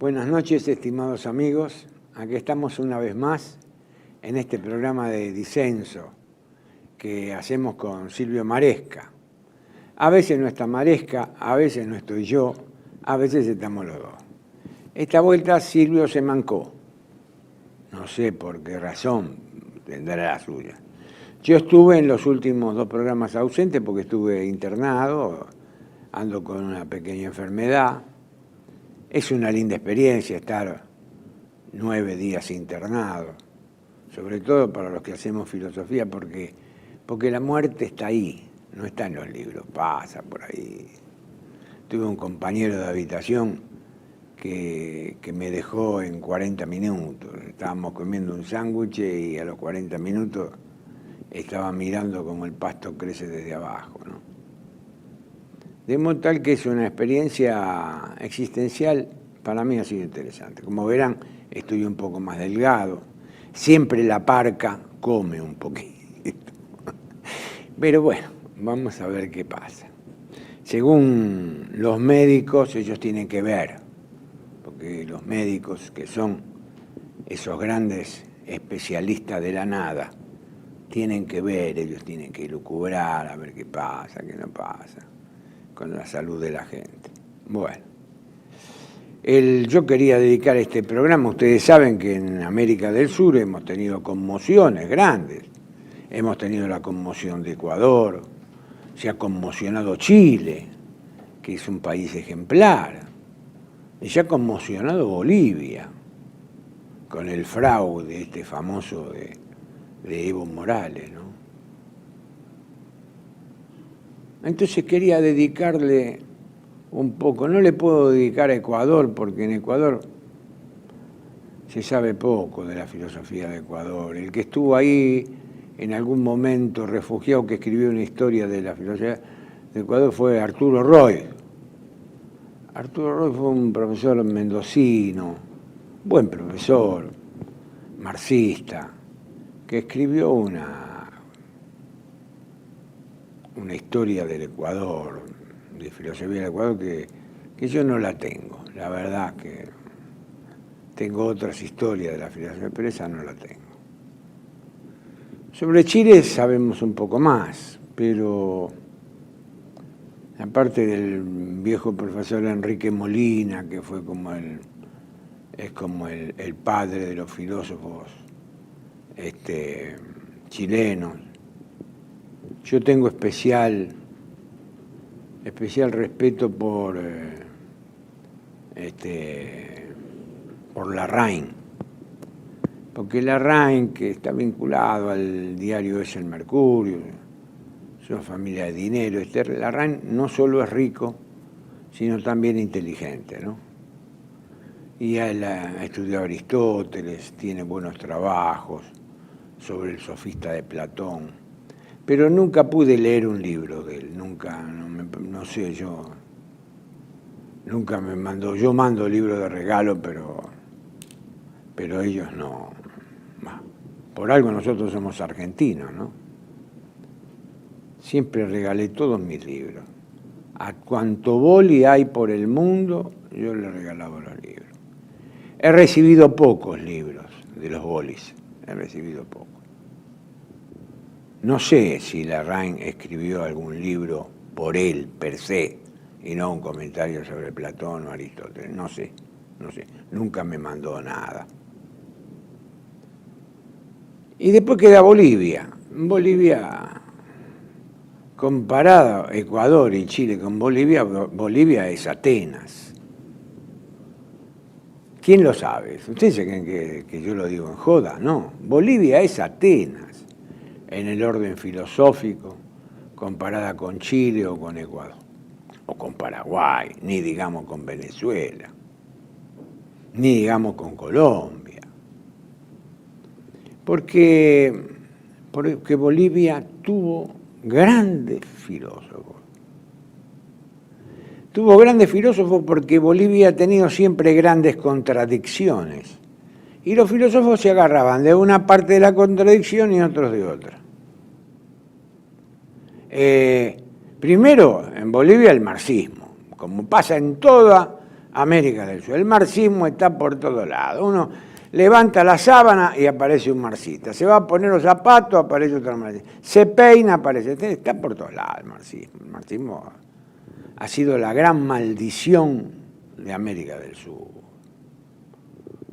Buenas noches, estimados amigos. Aquí estamos una vez más en este programa de disenso que hacemos con Silvio Maresca. A veces no está Maresca, a veces no estoy yo, a veces estamos los dos. Esta vuelta Silvio se mancó. No sé por qué razón, tendrá la suya. Yo estuve en los últimos 2 programas ausente porque estuve internado, ando con una pequeña enfermedad. Es una linda experiencia estar 9 días internado, sobre todo para los que hacemos filosofía, porque la muerte está ahí, no está en los libros, pasa por ahí. Tuve un compañero de habitación que me dejó en 40 minutos. Estábamos comiendo un sándwich y a los 40 minutos estaba mirando cómo el pasto crece desde abajo, ¿no? De modo tal que es una experiencia existencial, para mí ha sido interesante. Como verán, estoy un poco más delgado. Siempre la parca come un poquito. Pero bueno, vamos a ver qué pasa. Según los médicos, ellos tienen que ver, porque los médicos, que son esos grandes especialistas de la nada, tienen que ver, ellos tienen que lucubrar, a ver qué pasa, qué no pasa con la salud de la gente. Bueno, yo quería dedicar este programa, ustedes saben que en América del Sur hemos tenido conmociones grandes, hemos tenido la conmoción de Ecuador, se ha conmocionado Chile, que es un país ejemplar, y se ha conmocionado Bolivia, con el fraude este famoso de Evo Morales, ¿no? Entonces quería dedicarle un poco, no le puedo dedicar a Ecuador, porque en Ecuador se sabe poco de la filosofía de Ecuador. El que estuvo ahí en algún momento refugiado, que escribió una historia de la filosofía de Ecuador, fue Arturo Roy. Arturo Roy fue un profesor mendocino, buen profesor, marxista, que escribió una historia del Ecuador, de filosofía del Ecuador, que yo no la tengo. La verdad que tengo otras historias de la filosofía, pero esa no la tengo. Sobre Chile sabemos un poco más, pero aparte del viejo profesor Enrique Molina, que fue es como el padre de los filósofos chilenos, yo tengo especial respeto por Larraín, porque Larraín, que está vinculado al diario Es el Mercurio, es una familia de dinero. Larraín no solo es rico, sino también inteligente, ¿no? Y él ha estudiado Aristóteles, tiene buenos trabajos sobre el sofista de Platón. Pero nunca pude leer un libro de él, nunca, no sé, nunca me mandó. Yo mando libros de regalo, pero ellos no. Por algo nosotros somos argentinos, ¿no? Siempre regalé todos mis libros. A cuanto boli hay por el mundo, yo le regalaba los libros. He recibido pocos libros de los bolis, he recibido pocos. No sé si Larraín escribió algún libro por él, per se, y no un comentario sobre Platón o Aristóteles. No sé. Nunca me mandó nada. Y después queda Bolivia. Bolivia, comparada Ecuador y Chile con Bolivia, Bolivia es Atenas. ¿Quién lo sabe? ¿Ustedes se creen que yo lo digo en joda? No. Bolivia es Atenas en el orden filosófico, comparada con Chile o con Ecuador, o con Paraguay, ni digamos con Venezuela, ni digamos con Colombia. Porque Bolivia tuvo grandes filósofos. Tuvo grandes filósofos porque Bolivia ha tenido siempre grandes contradicciones. Y los filósofos se agarraban de una parte de la contradicción y otros de otra. Primero, en Bolivia el marxismo. Como pasa en toda América del Sur. El marxismo está por todos lados. Uno levanta la sábana y aparece un marxista. Se va a poner los zapatos, aparece otro marxista. Se peina, aparece. Está por todos lados el marxismo. El marxismo ha sido la gran maldición de América del Sur.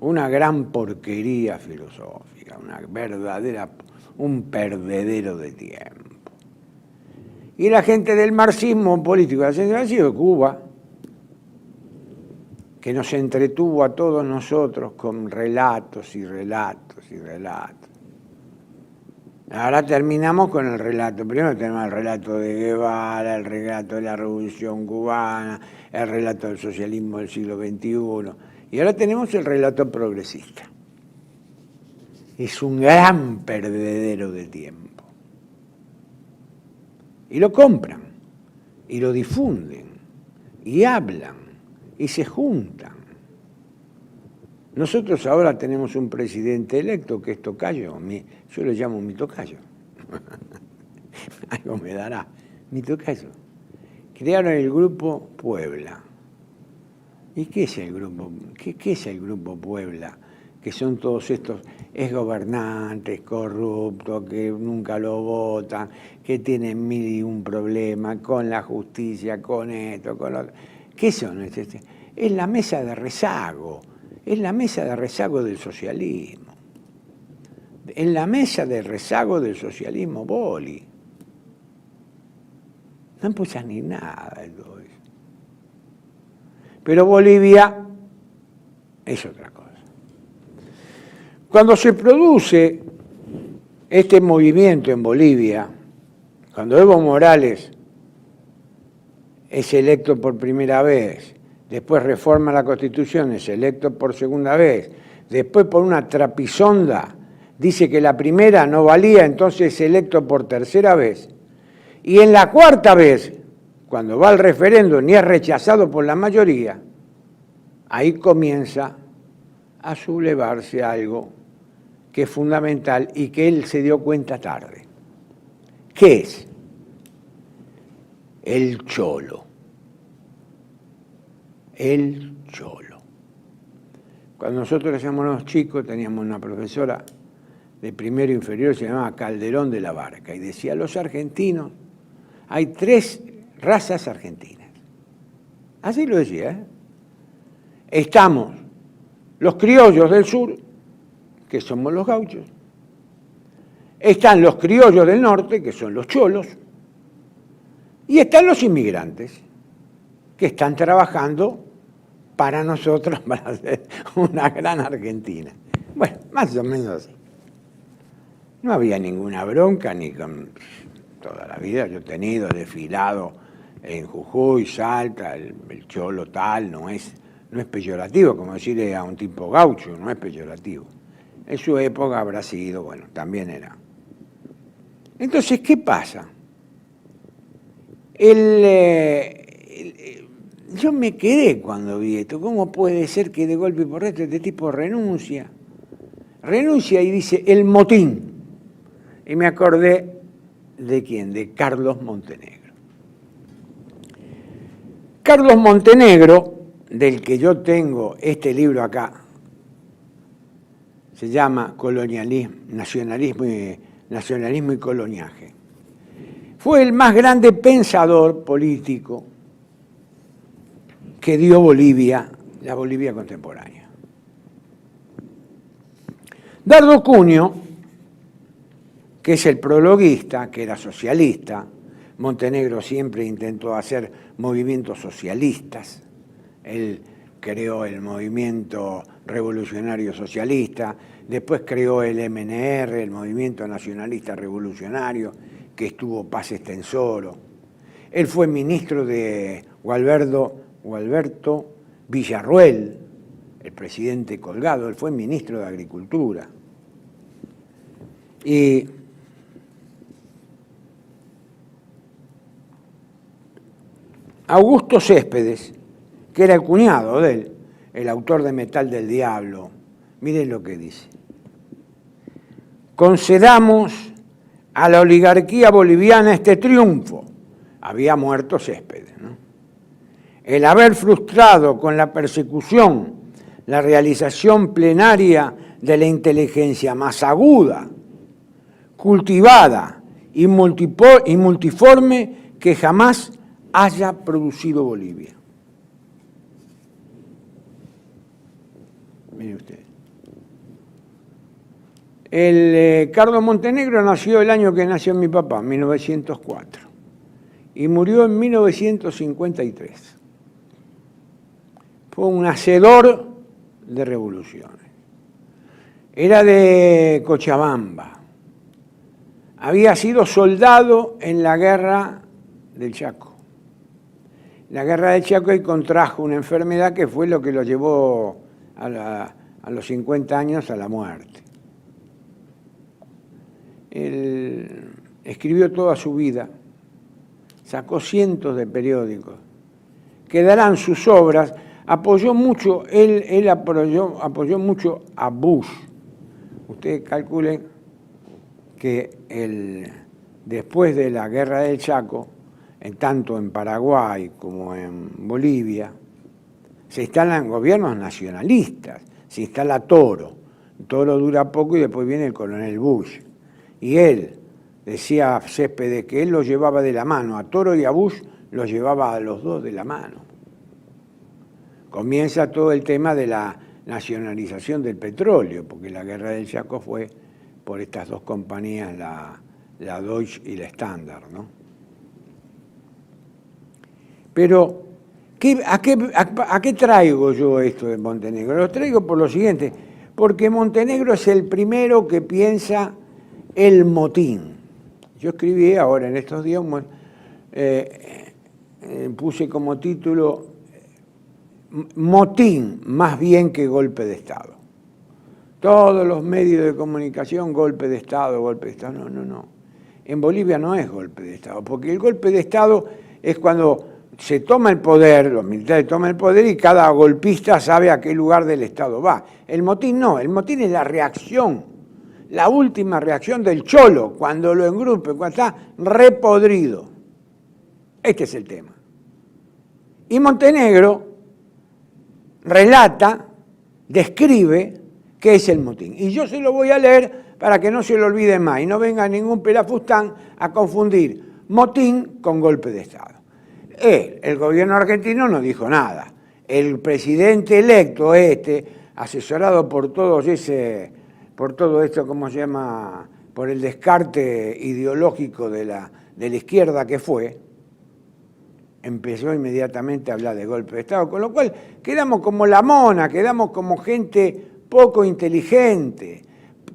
Una gran porquería filosófica, un perdedero de tiempo. Y la gente del marxismo político ha sido Cuba, que nos entretuvo a todos nosotros con relatos y relatos y relatos. Ahora terminamos con el relato. Primero tenemos el relato de Guevara, el relato de la Revolución Cubana, el relato del socialismo del siglo XXI. Y ahora tenemos el relato progresista. Es un gran perdedero de tiempo. Y lo compran, y lo difunden, y hablan, y se juntan. Nosotros ahora tenemos un presidente electo que es tocayo, yo lo llamo mi tocayo. Algo me dará, mi tocayo. Crearon el Grupo Puebla. ¿Y qué es el Grupo? ¿Qué es el Grupo Puebla? Que son todos estos exgobernantes corruptos que nunca lo votan, que tienen mil y un problema con la justicia, con esto, con lo otro. ¿Qué son? Es la mesa de rezago, es la mesa de rezago del socialismo. En la mesa de rezago del socialismo boli. No empujan ni nada de todo eso. Pero Bolivia es otra cosa. Cuando se produce este movimiento en Bolivia, cuando Evo Morales es electo por primera vez, después reforma la Constitución, es electo por segunda vez, después por una trapisonda dice que la primera no valía, entonces es electo por tercera vez, y en la cuarta vez, cuando va al referéndum y es rechazado por la mayoría, ahí comienza a sublevarse algo que es fundamental y que él se dio cuenta tarde. ¿Qué es? El cholo. El cholo. Cuando nosotros éramos chicos teníamos una profesora de primero inferior, se llamaba Calderón de la Barca, y decía, los argentinos, hay 3 razas argentinas. Así lo decía, ¿eh? Estamos los criollos del sur, que somos los gauchos. Están los criollos del norte, que son los cholos. Y están los inmigrantes, que están trabajando para nosotros, para hacer una gran Argentina. Bueno, más o menos así. No había ninguna bronca, ni con toda la vida. Yo he tenido desfilado en Jujuy, Salta, el cholo tal, no es peyorativo, como decirle a un tipo gaucho, no es peyorativo. En su época habrá sido, bueno, también era. Entonces, ¿qué pasa? Yo me quedé cuando vi esto. ¿Cómo puede ser que de golpe y porrazo este tipo renuncia? Renuncia y dice el motín. Y me acordé de quién, de Carlos Montenegro. Carlos Montenegro, del que yo tengo este libro acá, se llama Nacionalismo y Coloniaje. Fue el más grande pensador político que dio Bolivia, la Bolivia contemporánea. Dardo Cunio, que es el prologuista, que era socialista, Montenegro siempre intentó hacer movimientos socialistas, él creó el movimiento revolucionario socialista, después creó el MNR, el movimiento nacionalista revolucionario, que estuvo Paz Estensoro. Él fue ministro de Gualberto Villarroel, el presidente colgado, él fue ministro de Agricultura. Y Augusto Céspedes, que era el cuñado de él, el autor de Metal del Diablo, miren lo que dice. Concedamos a la oligarquía boliviana este triunfo. Había muerto Céspedes, ¿no? el haber frustrado con la persecución la realización plenaria de la inteligencia más aguda, cultivada y multiforme que jamás haya producido Bolivia. Mire usted. Carlos Montenegro nació el año que nació mi papá, 1904, y murió en 1953. Fue un hacedor de revoluciones. Era de Cochabamba. Había sido soldado en la guerra del Chaco. La guerra del Chaco y contrajo una enfermedad que fue lo que lo llevó a los 50 años a la muerte. Él escribió toda su vida, sacó cientos de periódicos, quedarán sus obras, apoyó mucho a Bush. Ustedes calculen que después de la guerra del Chaco, tanto en Paraguay como en Bolivia, se instalan gobiernos nacionalistas, se instala Toro. Toro dura poco y después viene el coronel Bush. Y él, decía Céspedes, que él los llevaba de la mano, a Toro y a Bush los llevaba a los dos de la mano. Comienza todo el tema de la nacionalización del petróleo, porque la guerra del Chaco fue por estas dos compañías, la Deutsche y la Standard, ¿no? Pero, ¿a qué traigo yo esto de Montenegro? Lo traigo por lo siguiente, porque Montenegro es el primero que piensa el motín. Yo escribí ahora en estos días, puse como título motín más bien que golpe de Estado. Todos los medios de comunicación, golpe de Estado, golpe de Estado. No. En Bolivia no es golpe de Estado, porque el golpe de Estado es cuando se toma el poder, los militares toman el poder y cada golpista sabe a qué lugar del Estado va. El motín no, el motín es la reacción, la última reacción del cholo, cuando lo engrupe, cuando está repodrido. Este es el tema. Y Montenegro relata, describe qué es el motín. Y yo se lo voy a leer para que no se lo olvide más y no venga ningún pelafustán a confundir motín con golpe de Estado. El gobierno argentino no dijo nada. El presidente electo asesorado por todo esto, ¿cómo se llama? Por el descarte ideológico de la izquierda que fue, empezó inmediatamente a hablar de golpe de Estado, con lo cual quedamos como la mona, quedamos como gente poco inteligente,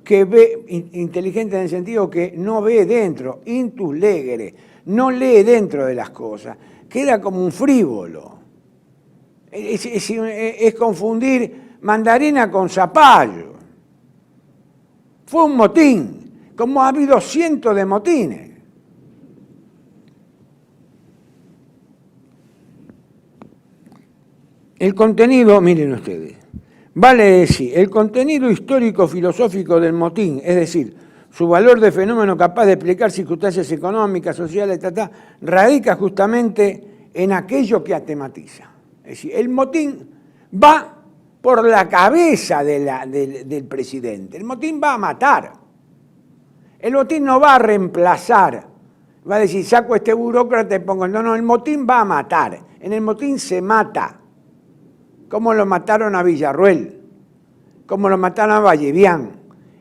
que ve, inteligente en el sentido que no ve dentro, intus legere, no lee dentro de las cosas, queda como un frívolo. Es confundir mandarina con zapallo. Fue un motín, como ha habido cientos de motines. El contenido, miren ustedes, vale decir, el contenido histórico-filosófico del motín, es decir, su valor de fenómeno capaz de explicar circunstancias económicas, sociales, radica justamente en aquello que atematiza. Es decir, el motín va por la cabeza del presidente, el motín va a matar, el motín no va a reemplazar, va a decir, saco a este burócrata y pongo, no, el motín va a matar, en el motín se mata. Como lo mataron a Villarruel, como lo mataron a Vallevián.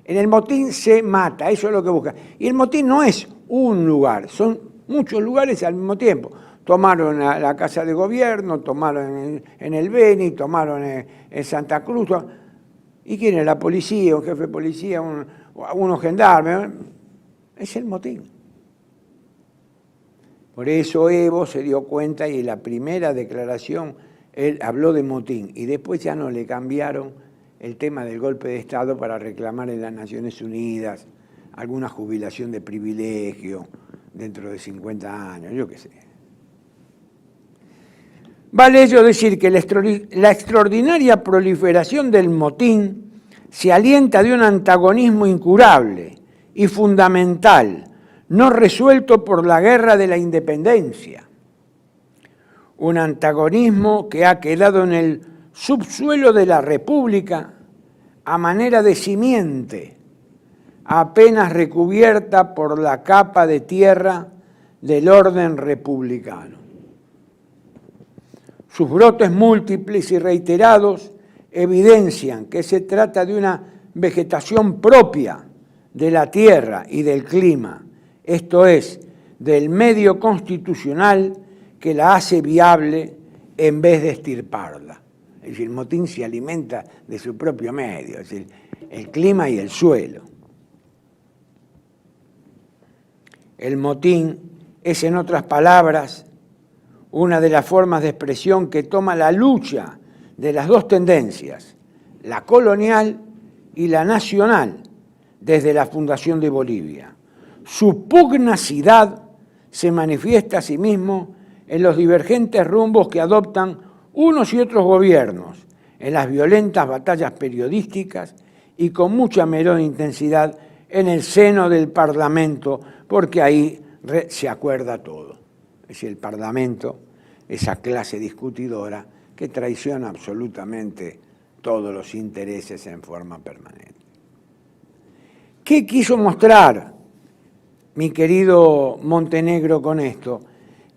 En el motín se mata, eso es lo que busca. Y el motín no es un lugar, son muchos lugares al mismo tiempo. Tomaron la Casa de Gobierno, tomaron en el Beni, tomaron en Santa Cruz. ¿Y quién es? La policía, un jefe de policía, unos gendarmes. Es el motín. Por eso Evo se dio cuenta y en la primera declaración él habló de motín y después ya no le cambiaron el tema del golpe de Estado para reclamar en las Naciones Unidas alguna jubilación de privilegio dentro de 50 años, yo qué sé. Vale ello decir que la extraordinaria proliferación del motín se alienta de un antagonismo incurable y fundamental, no resuelto por la guerra de la independencia. un antagonismo que ha quedado en el subsuelo de la República a manera de simiente, apenas recubierta por la capa de tierra del orden republicano. Sus brotes múltiples y reiterados evidencian que se trata de una vegetación propia de la tierra y del clima, esto es, del medio constitucional que la hace viable en vez de extirparla. Es decir, el motín se alimenta de su propio medio, es decir, el clima y el suelo. El motín es, en otras palabras, una de las formas de expresión que toma la lucha de las dos tendencias, la colonial y la nacional, desde la fundación de Bolivia. Su pugnacidad se manifiesta asimismo en los divergentes rumbos que adoptan unos y otros gobiernos, en las violentas batallas periodísticas y con mucha menor intensidad en el seno del Parlamento, porque ahí se acuerda todo. Es decir, el Parlamento, esa clase discutidora que traiciona absolutamente todos los intereses en forma permanente. ¿Qué quiso mostrar mi querido Montenegro con esto?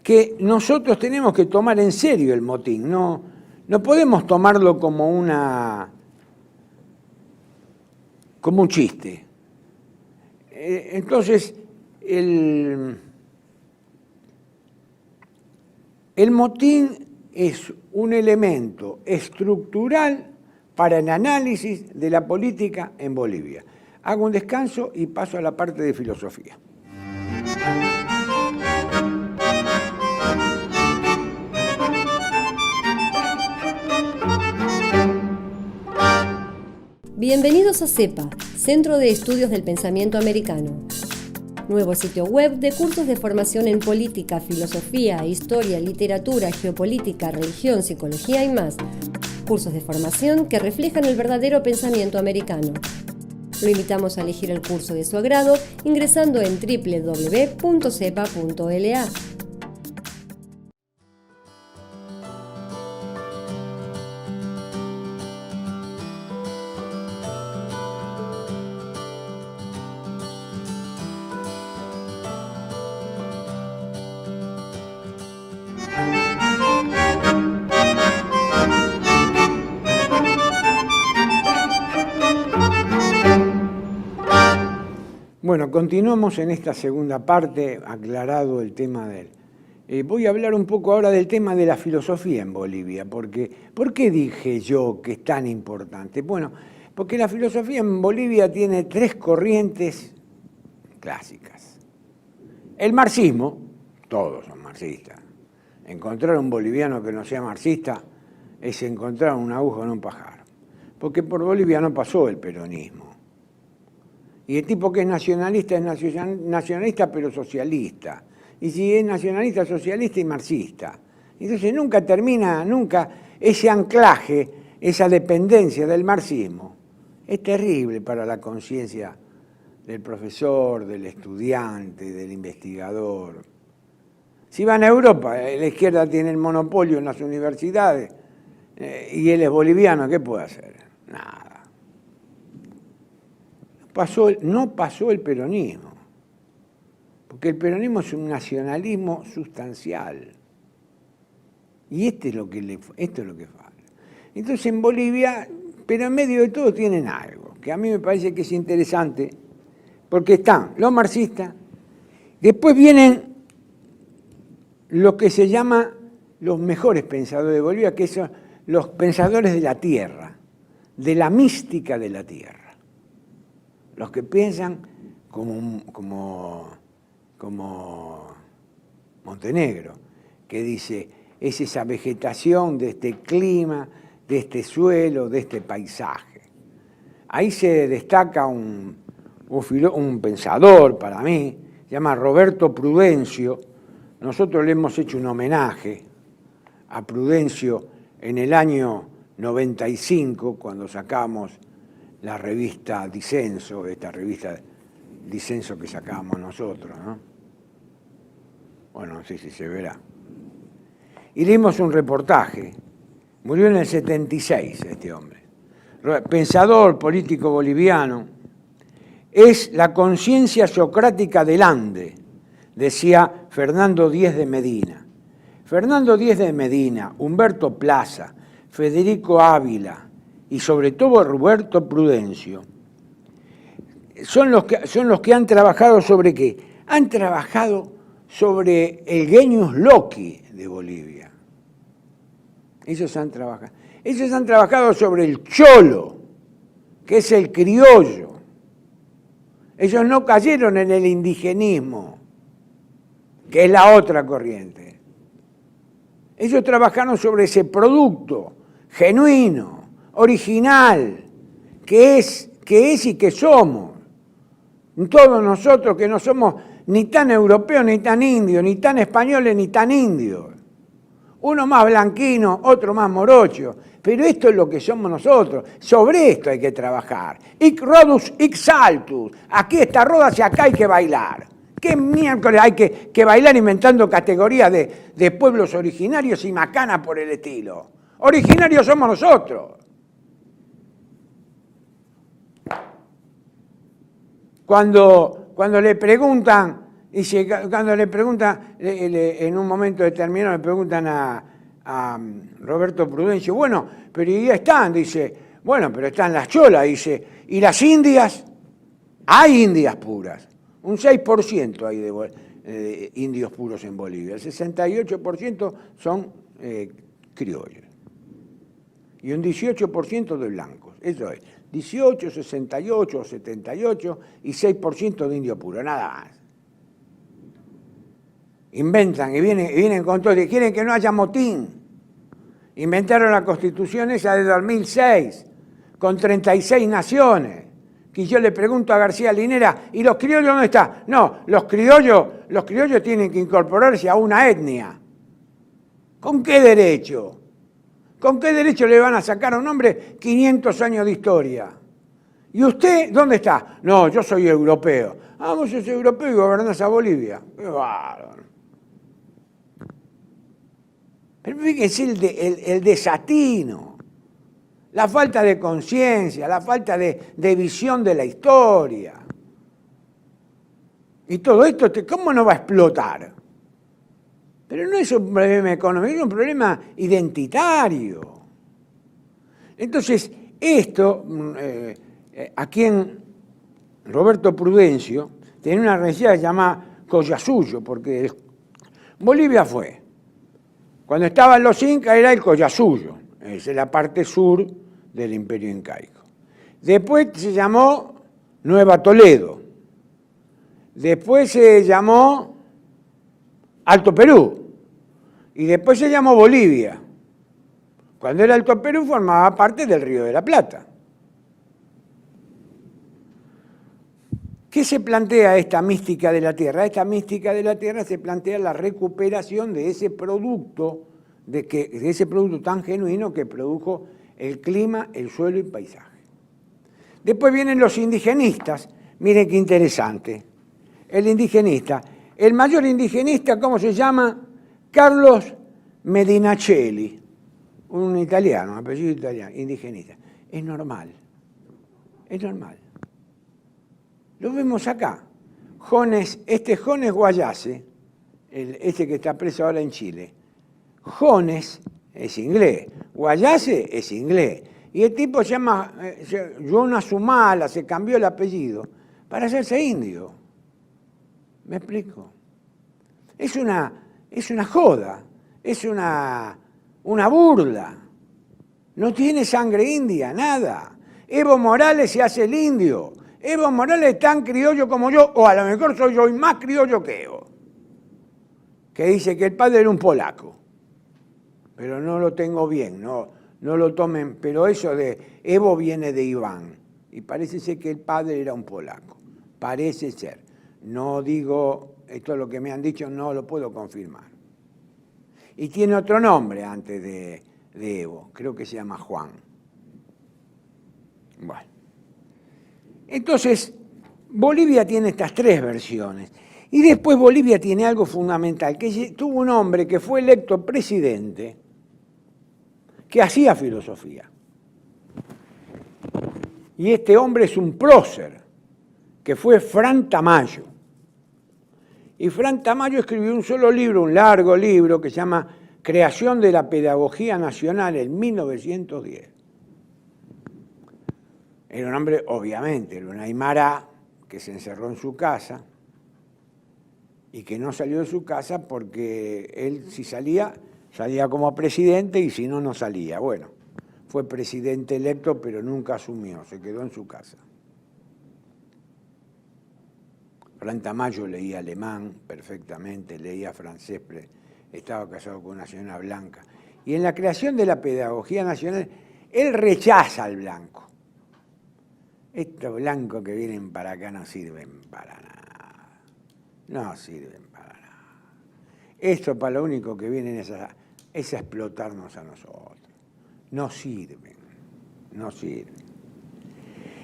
Que nosotros tenemos que tomar en serio el motín, no podemos tomarlo como un chiste. Entonces, el motín es un elemento estructural para el análisis de la política en Bolivia. Hago un descanso y paso a la parte de filosofía. Bienvenidos a CEPA, Centro de Estudios del Pensamiento Americano. Nuevo sitio web de cursos de formación en política, filosofía, historia, literatura, geopolítica, religión, psicología y más. Cursos de formación que reflejan el verdadero pensamiento americano. Lo invitamos a elegir el curso de su agrado ingresando en www.cepa.la. Bueno, continuamos en esta segunda parte, aclarado el tema del... voy a hablar un poco ahora del tema de la filosofía en Bolivia, porque ¿por qué dije yo que es tan importante? Bueno, porque la filosofía en Bolivia tiene tres corrientes clásicas. El marxismo, todos son marxistas. Encontrar un boliviano que no sea marxista es encontrar una aguja en un pajar, porque por Bolivia no pasó el peronismo. Y el tipo que es nacionalista pero socialista. Y si es nacionalista, socialista y marxista. Entonces nunca termina, ese anclaje, esa dependencia del marxismo. Es terrible para la conciencia del profesor, del estudiante, del investigador. Si van a Europa, la izquierda tiene el monopolio en las universidades y él es boliviano, ¿qué puede hacer? Nada. No pasó el peronismo, porque el peronismo es un nacionalismo sustancial. Y esto es lo que falta. Entonces en Bolivia, pero en medio de todo tienen algo, que a mí me parece que es interesante, porque están los marxistas, después vienen lo que se llama los mejores pensadores de Bolivia, que son los pensadores de la tierra, de la mística de la tierra. Los que piensan como Montenegro, que dice, es esa vegetación de este clima, de este suelo, de este paisaje. Ahí se destaca un pensador, para mí, se llama Roberto Prudencio. Nosotros le hemos hecho un homenaje a Prudencio en el año 95, cuando sacamos la revista Disenso, esta revista Disenso que sacábamos nosotros, ¿no? Bueno, no sé si se verá. y leímos un reportaje. Murió en el 76 este hombre. Pensador, político boliviano. Es la conciencia socrática del Ande, decía Fernando Díez de Medina. Fernando Díez de Medina, Humberto Plaza, Federico Ávila y sobre todo Roberto Prudencio son los que han trabajado sobre ¿qué? Han trabajado sobre el genius loci de Bolivia. Ellos han trabajado sobre el cholo, que es el criollo. Ellos no cayeron en el indigenismo, que es la otra corriente. Ellos trabajaron sobre ese producto genuino, original, que es y que somos. Todos nosotros que no somos ni tan europeos, ni tan indios, ni tan españoles, ni tan indios. Uno más blanquino, otro más morocho. Pero esto es lo que somos nosotros. Sobre esto hay que trabajar. Hic rodus, hic saltus. Aquí está rodas y acá hay que bailar. ¿Qué miércoles hay que bailar inventando categorías de pueblos originarios y macanas por el estilo? Originarios somos nosotros. Cuando le preguntan, en un momento determinado le preguntan a Roberto Prudencio, bueno, pero ya están, dice, bueno, pero están las cholas, dice, ¿y las indias? Hay indias puras, un 6% hay de indios puros en Bolivia, el 68% son criollos y un 18% de blancos, eso es. 18, 68, 78 y 6% de indio puro, nada más. Inventan y vienen con todo, y quieren que no haya motín. Inventaron la Constitución esa de 2006, con 36 naciones. Que yo le pregunto a García Linera, ¿y los criollos dónde están? No, los criollos tienen que incorporarse a una etnia. ¿Con qué derecho? ¿Con qué derecho le van a sacar a un hombre 500 años de historia? ¿Y usted dónde está? No, yo soy europeo. Ah, vos sos europeo y gobernás a Bolivia. ¡Qué bárbaro! Pero fíjense el desatino, la falta de conciencia, la falta de visión de la historia. Y todo esto, ¿cómo no va a explotar? Pero no es un problema económico, es un problema identitario. Entonces, esto, a quien Roberto Prudencio tenía una región llamada Collasuyo, porque Bolivia fue, cuando estaban los incas era el Collasuyo, es la parte sur del Imperio Incaico. Después se llamó Nueva Toledo, después se llamó Alto Perú, y después se llamó Bolivia. Cuando era Alto Perú formaba parte del Río de la Plata. ¿Qué se plantea esta mística de la tierra? Esta mística de la tierra se plantea la recuperación de ese producto, de ese producto tan genuino que produjo el clima, el suelo y el paisaje. Después vienen los indigenistas. Miren qué interesante. El indigenista. El mayor indigenista, ¿cómo se llama? Carlos Medinaceli, un italiano, un apellido italiano, indigenista. Es normal, es normal. Lo vemos acá. Jones Guayase, este que está preso ahora en Chile. Jones es inglés, Guayase es inglés. Y el tipo se llama Jonas Humala, se cambió el apellido para hacerse indio. ¿Me explico? Es una joda, es una burla. No tiene sangre india, nada. Evo Morales se hace el indio. Evo Morales es tan criollo como yo, o a lo mejor soy yo más criollo que Evo. Que dice que el padre era un polaco. Pero no lo tengo bien, no lo tomen. Pero eso de Evo viene de Iván. Y parece ser que el padre era un polaco. Parece ser. No digo, esto es lo que me han dicho, no lo puedo confirmar. Y tiene otro nombre antes de Evo, creo que se llama Juan. Bueno. Entonces, Bolivia tiene estas tres versiones. Y después Bolivia tiene algo fundamental, que tuvo un hombre que fue electo presidente, que hacía filosofía. Y este hombre es un prócer, que fue Fran Tamayo. Y Fran Tamayo escribió un solo libro, un largo libro, que se llama Creación de la Pedagogía Nacional en 1910. Era un hombre, obviamente, era un aymara que se encerró en su casa y que no salió de su casa porque él, si salía, salía como presidente y si no, no salía. Bueno, fue presidente electo, pero nunca asumió, se quedó en su casa. Fran Tamayo leía alemán perfectamente, leía francés, estaba casado con una señora blanca. Y en la creación de la pedagogía nacional, él rechaza al blanco. Estos blancos que vienen para acá no sirven para nada. No sirven para nada. Esto para lo único que vienen es a explotarnos a nosotros. No sirven, no sirven.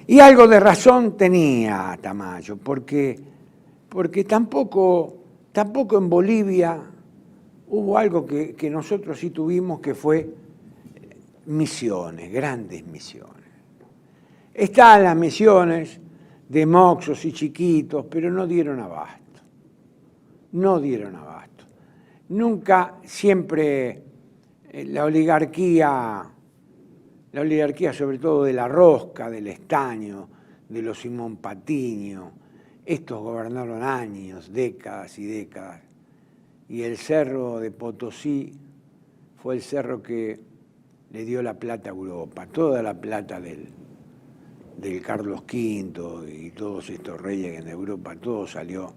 Y algo de razón tenía Tamayo, porque tampoco en Bolivia hubo algo que nosotros sí tuvimos, que fue misiones, grandes misiones. Están las misiones de moxos y chiquitos, pero no dieron abasto. No dieron abasto. Nunca, siempre la oligarquía sobre todo de la Rosca, del Estaño, de los Simón Patiño, estos gobernaron años, décadas y décadas. Y el cerro de Potosí fue el cerro que le dio la plata a Europa, toda la plata del Carlos V y todos estos reyes en Europa, todo salió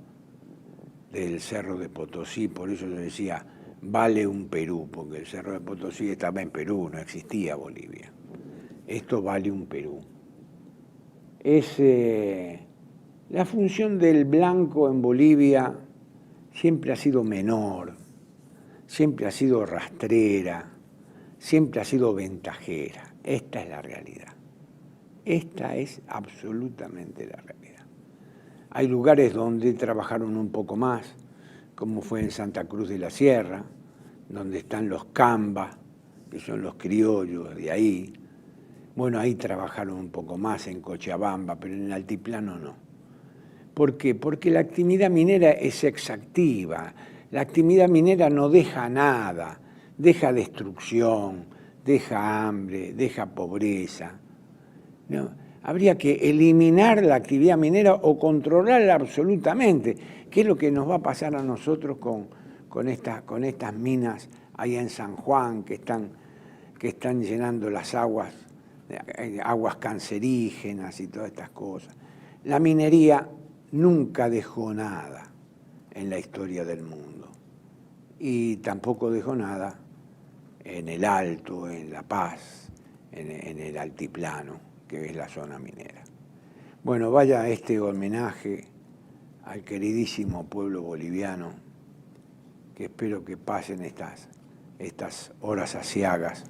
del cerro de Potosí, por eso yo decía, vale un Perú, porque el cerro de Potosí estaba en Perú, no existía Bolivia. Esto vale un Perú. La función del blanco en Bolivia siempre ha sido menor, siempre ha sido rastrera, siempre ha sido ventajera. Esta es la realidad. Esta es absolutamente la realidad. Hay lugares donde trabajaron un poco más, como fue en Santa Cruz de la Sierra, donde están los cambas, que son los criollos de ahí. Bueno, ahí trabajaron un poco más, en Cochabamba, pero en el altiplano no. ¿Por qué? Porque la actividad minera es extractiva. La actividad minera no deja nada, deja destrucción, deja hambre, deja pobreza. ¿No? Habría que eliminar la actividad minera o controlarla absolutamente, que es lo que nos va a pasar a nosotros con estas minas allá en San Juan, que están llenando las aguas cancerígenas y todas estas cosas. La minería nunca dejó nada en la historia del mundo y tampoco dejó nada en el Alto, en La Paz, en el altiplano, que es la zona minera. Bueno, vaya este homenaje al queridísimo pueblo boliviano, que espero que pasen estas horas aciagas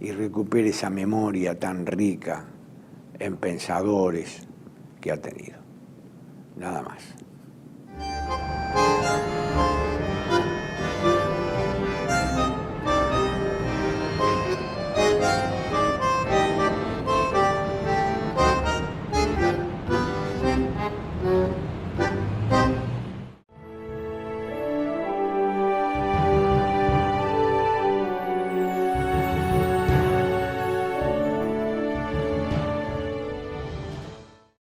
y recupere esa memoria tan rica en pensadores que ha tenido. Nada más.